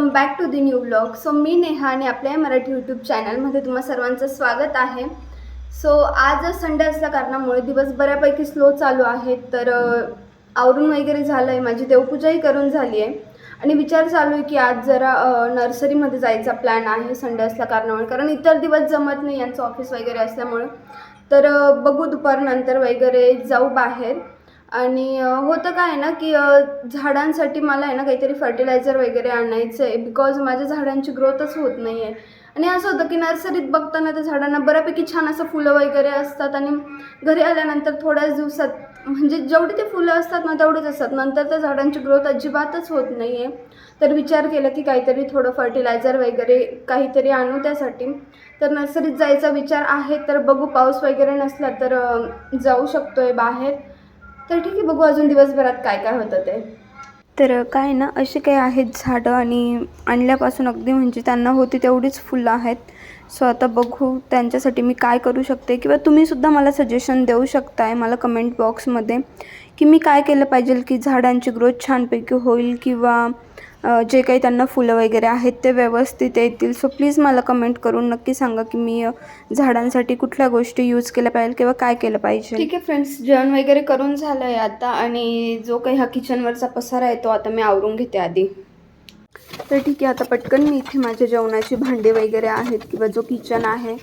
Welcome back to the new blog. So मी नेहा आणि आपल्या मराठी यूट्यूब चॅनलमध्ये तुम्हा सर्वांचं स्वागत आहे. सो आज संडे असल्या कारणामुळे दिवस बऱ्यापैकी स्लो चालू आहे. तर आवरून वगैरे झालं आहे, माझी देवपूजाही करून झाली आहे आणि विचार चालू आहे की आज जरा नर्सरीमध्ये जायचा प्लॅन आहे संडे असल्या कारणामुळे, कारण इतर दिवस जमत नाही यांचं ऑफिस वगैरे असल्यामुळे. तर बघू दुपारनंतर वगैरे जाऊ बाहेर. आणि होतं काय ना की झाडांसाठी मला आहे ना काहीतरी फर्टिलायझर वगैरे आणायचं आहे, बिकॉज माझ्या झाडांची ग्रोथच होत नाही आहे. आणि असं होतं की नर्सरीत बघताना त्या झाडांना बऱ्यापैकी छान असं फुलं वगैरे असतात आणि घरी आल्यानंतर थोड्याच दिवसात म्हणजे जेवढी ते फुलं असतात ना तेवढेच असतात, नंतर त्या झाडांची ग्रोथ अजिबातच होत नाही आहे. तर विचार केला की काहीतरी थोडं फर्टिलायझर वगैरे काहीतरी आणू त्यासाठी. तर नर्सरीत जायचा विचार आहे. तर बघू, पाऊस वगैरे नसला तर जाऊ शकतो आहे बाहेर. तर ठीक आहे, बघू अजून दिवसभरात काय काय होतं ते. तर काय ना, असे काही आहेत झाडं आणि आणल्यापासून अगदी म्हणजे त्यांना होती तेवढीच फुलं आहेत. सो आता बघू त्यांच्यासाठी मी काय करू शकते, किंवा तुम्हीसुद्धा मला सजेशन देऊ शकताय मला कमेंट बॉक्समध्ये की मी काय केलं पाहिजे की झाडांची ग्रोथ छानपैकी होईल, किंवा जे काही त्यांना फुलं वगैरे आहेत ते व्यवस्थित येतील. सो प्लीज मला कमेंट करून नक्की सांगा की मी झाडांसाठी कुठल्या गोष्टी यूज केल्या पाहिजे किंवा काय केलं पाहिजे. ठीक आहे फ्रेंड्स, जेवण वगैरे करून झालं आहे आता, आणि जो काही हा किचनवरचा पसारा आहे तो आता मी आवरून घेते आधी. तर ठीक आहे, आता पटकन मी इथे माझ्या जेवणाची भांडी वगैरे आहेत किंवा जो किचन आहे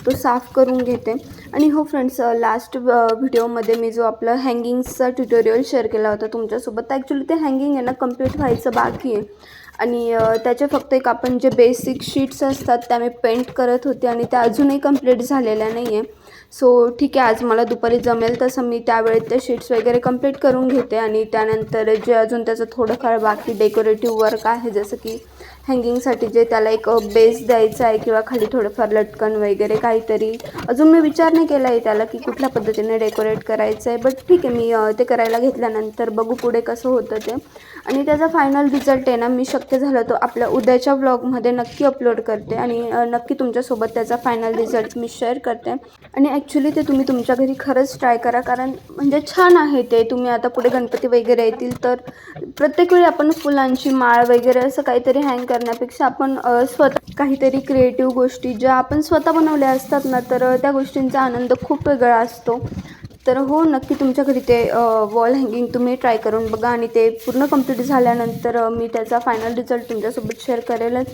तो साफ करून घेते. आणि हो फ्रेंड्स, लास्ट व्हिडिओमध्ये मी जो आपलं हँगिंग्सचा ट्युटोरियल शेअर केला होता तुमच्यासोबत, तर ॲक्च्युली ते हँगिंग आहे ना कंप्लीट व्हायचं बाकी आहे. आणि त्याचे फक्त एक आपण जे बेसिक शीट्स असतात त्या मी पेंट करत होते आणि त्या अजूनही कंप्लीट झालेल्या नाही आहे. सो ठीक आहे, आज मला दुपारी जमेल तसं मी त्यावेळेत ते शीट्स वगैरे कंप्लीट करून घेते. आणि त्यानंतर जे अजून त्याचं थोडंफार बाकी डेकोरेटिव्ह वर्क आहे, जसं की हँगिंगसाठी जे त्याला एक बेस द्यायचा आहे किंवा खाली थोडंफार लटकन वगैरे काहीतरी, अजून मी विचार नाही केला आहे त्याला की कुठल्या पद्धतीने डेकोरेट करायचं आहे. बट ठीक आहे, मी ते करायला घेतल्यानंतर बघू पुढे कसं होतं ते. आणि त्याचा फायनल रिझल्ट आहे ना, मी शक्य झालं तो आपल्या उद्याच्या व्लॉगमध्ये नक्की अपलोड करते आणि नक्की तुमच्यासोबत त्याचा फायनल रिझल्ट मी शेअर करते. आणि ॲक्च्युली ते तुम्ही तुमच्या घरी खरंच ट्राय करा, कारण म्हणजे छान आहे ते. तुम्ही आता पुढे गणपती वगैरे येतील तर प्रत्येक वेळी आपण फुलांची माळ वगैरे असं काहीतरी हँग करण्यापेक्षा आपण स्वतः काहीतरी क्रिएटिव्ह गोष्टी ज्या आपण स्वतः बनवल्या असतात ना, तर त्या गोष्टींचा आनंद खूप वेगळा असतो. तर हो, नक्की तुमच्या घरी ते वॉल हँगिंग तुम्ही ट्राय करून बघा. आणि ते पूर्ण कंप्लीट झाल्यानंतर मी त्याचा फायनल रिझल्ट तुमच्यासोबत शेअर करेलच.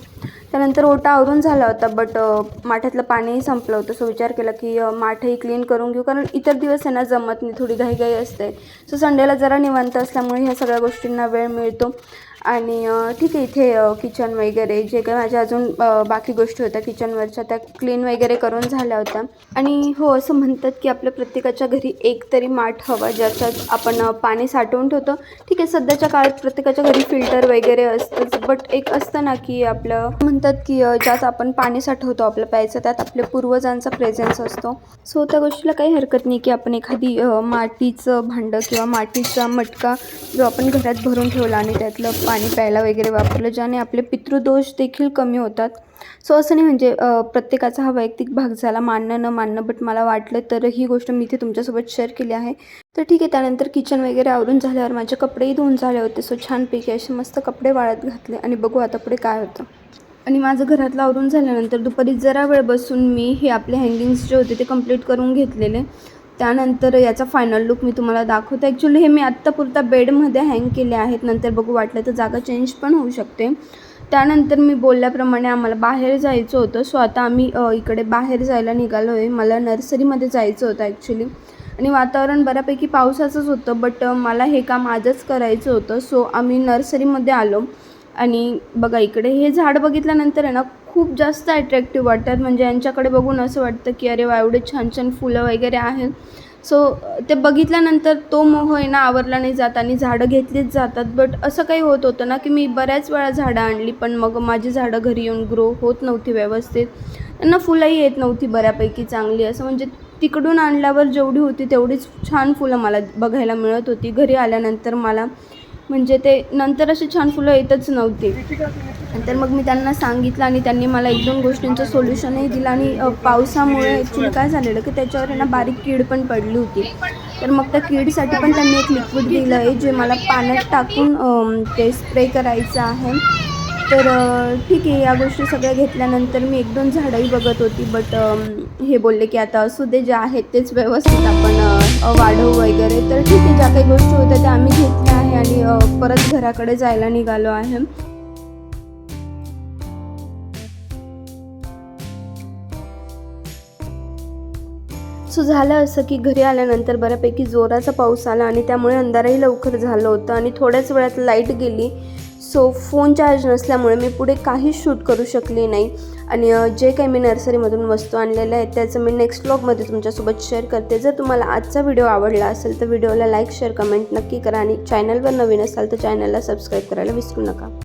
त्यानंतर ओटा आवरून झाला होता, बट माठातलं पाणीही संपलं होतं. सो विचार केला की माठही क्लीन करून घेऊ, कारण इतर दिवस आहे ना जमत नाही, थोडी घाईघाई असते. सो संडेला जरा निवांत असल्यामुळे ह्या सगळ्या गोष्टींना वेळ मिळतो. आणि ठीक आहे, इथे किचन वगैरे जे काही माझ्या अजून बाकी गोष्टी होत्या किचनवरच्या त्या क्लीन वगैरे करून झाल्या होत्या. आणि हो, असं म्हणतात की आपल्या प्रत्येकाच्या घरी एक तरी माठ हवा ज्याच्यात आपण पाणी साठवून ठेवतो. ठीक आहे, सध्याच्या काळात प्रत्येकाच्या घरी फिल्टर वगैरे असतंच, बट एक असतं ना की आपलं म्हणतात की ज्यात आपण पाणी साठवतो आपलं प्यायचं, त्यात आपल्या पूर्वजांचा प्रेझेन्स असतो. सो त्या गोष्टीला काही हरकत नाही की आपण एखादी मातीचं भांडं किंवा मातीचा मटका जो आपण घरात भरून ठेवला आणि त्यातलं पाणी प्यायला वगैरे वापरलं, ज्याने आपले पितृदोष देखील कमी होतात. सो असं नाही म्हणजे प्रत्येकाचा हा वैयक्तिक भाग झाला, मानणं न मानणं, बट मला वाटलं तर ही गोष्ट मी इथे तुमच्यासोबत शेअर केली आहे. तर ठीक आहे, त्यानंतर किचन वगैरे आवरून झाल्यावर माझे कपडेही धुवून झाले होते. सो छानपैकी असे मस्त कपडे वाळत घातले आणि बघू आता पुढे काय होतं. आणि माझं घरातलं आवरून झाल्यानंतर दुपारी जरा वेळ बसून मी हे आपले हँगिंग्स जे होते ते कंप्लीट करून घेतलेले. त्यानंतर याचा फायनल लुक मी तुम्हाला दाखवते. ॲक्च्युली हे मी आत्तापुरता बेडमध्ये हँग केले आहेत, नंतर बघू वाटलं तर जागा चेंज पण होऊ शकते. त्यानंतर मी बोलल्याप्रमाणे आम्हाला बाहेर जायचं होतं. सो आता आम्ही इकडे बाहेर जायला निघालो आहे. मला नर्सरीमध्ये जायचं होतं ॲक्च्युली, आणि वातावरण बऱ्यापैकी पावसाचंच होतं, बट मला हे काम आजच करायचं होतं. सो आम्ही नर्सरीमध्ये आलो. आणि बघा, इकडे हे झाड बघितल्यानंतर आहे ना खूप जास्त अट्रॅक्टिव्ह वाटतात. म्हणजे यांच्याकडे बघून असं वाटतं की अरे वा, एवढे छान छान फुलं वगैरे आहेत. सो ते बघितल्यानंतर तो मोह आहे ना आवरला नाही जात आणि झाडं घेतलीच जातात. बट असं काही होत होतं ना की मी बऱ्याच वेळा झाडं आणली, पण मग माझी झाडं घरी येऊन ग्रो होत नव्हती व्यवस्थित, त्यांना फुलंही येत नव्हती बऱ्यापैकी चांगली. असं म्हणजे तिकडून आणल्यावर जेवढी होती तेवढीच छान फुलं मला बघायला मिळत होती. घरी आल्यानंतर मला म्हणजे ते नंतर अशी छान फुलं येतच नव्हती. नंतर मग मी त्यांना सांगितलं आणि त्यांनी मला 1-2 गोष्टींचं सोल्युशनही दिलं. आणि पावसामुळे ॲक्च्युली काय झालेलं की त्याच्यावर आहे ना बारीक कीड पण पडली होती. तर मग त्या कीडसाठी पण त्यांनी एक लिक्विड दिलं आहे, जे मला पाण्यात टाकून ते स्प्रे करायचं आहे. तर ठीक आहे, या गोष्टी सगळ्या घेतल्यानंतर मी 1-2 झाडंही बघत होती. बट हे बोलले की आता असू दे, जे आहेत तेच व्यवस्थित आपण वाढवू वगैरे. तर ठीक आहे, ज्या काही गोष्टी होत्या त्या आम्ही घेतल्या आहे आणि परत घराकडे जायला निघालो आहे. सो झालं असं की घरी आल्यानंतर बऱ्यापैकी जोराचा पाऊस आला आणि त्यामुळे अंधारही लवकर झालं होतं आणि थोड्याच वेळात लाईट गेली. सो फोन चार्ज नसल्यामुळे मी पुढे काहीच शूट करू शकले नाही आणि जे काही मी नर्सरीमधून वस्तू आणलेल्या आहेत त्याचं मी नेक्स्ट व्लॉगमध्ये तुमच्यासोबत शेअर करते. जर तुम्हाला आजचा व्हिडिओ आवडला असेल तर व्हिडिओला लाईक शेअर कमेंट नक्की करा आणि चॅनलवर नवीन असाल तर चॅनलला सबस्क्राईब करायला विसरू नका.